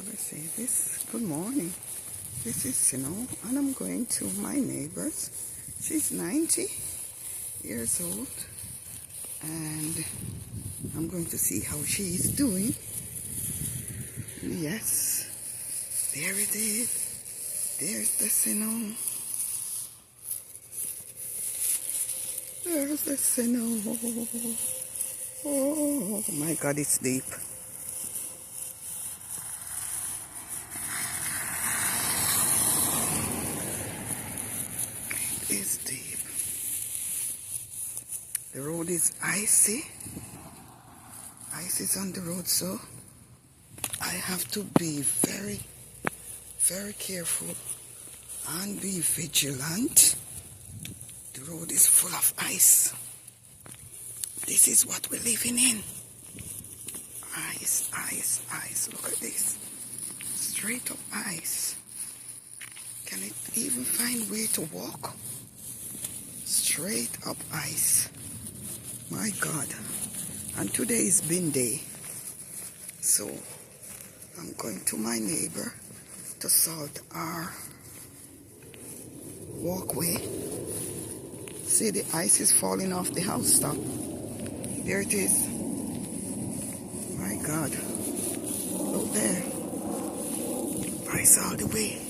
let's see this. Good morning. This is Snow, and I'm going to my neighbor's. She's 90 years old, and I'm going to see how she is doing. Yes, there it is. There's the Snow. There's the Snow. Oh my God, it's deep. It's deep. The road is icy. Ice is on the road, so I have to be very, very careful and be vigilant. The road is full of ice. This is what we're living in. Ice, ice, ice. Look at this. Straight up ice. Can it even find way to walk? Straight up ice. My God. And today is bin day. So I'm going to my neighbor to salt our walkway. See, the ice is falling off the house top. There it is. My God. Look there. Ice all the way.